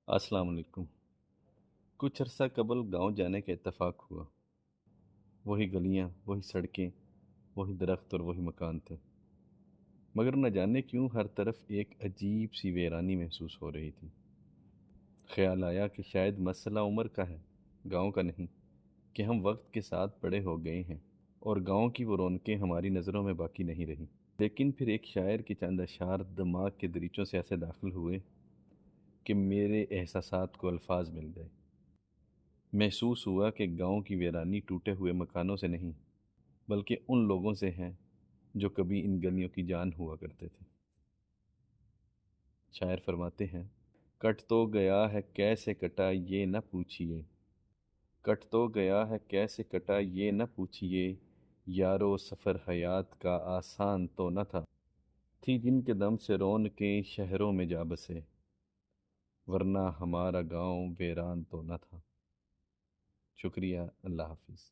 अस्सलाम वालेकुम। कुछ अरसा कबल गांव जाने का इत्तेफाक हुआ। वही गलियां, वही सड़कें, वही दरख्त और वही मकान थे। मगर न जाने क्यों हर तरफ एक अजीब सी वीरानी महसूस हो रही थी। ख्याल आया कि शायद मसला उम्र का है, गांव का नहीं, कि हम वक्त के साथ बड़े हो गए हैं और गांव की वो रौनकें हमारी नज़रों में बाकी नहीं रही। लेकिन फिर एक शायर के चंद अशार दिमाग के दरीचों से ऐसे दाखिल हुए कि मेरे एहसासात को अल्फाज मिल गए। महसूस हुआ कि गांव की वीरानी टूटे हुए मकानों से नहीं, बल्कि उन लोगों से हैं जो कभी इन गलियों की जान हुआ करते थे। शायर फरमाते हैं, कट तो गया है कैसे कटा ये न पूछिए, कट तो गया है कैसे कटा ये न पूछिए, यारो सफ़र हयात का आसान तो न था, थी जिनके दम से रौनकें शहरों में जा बसे, वरना हमारा गांव वीरान तो न था। शुक्रिया, अल्लाह हाफिज़।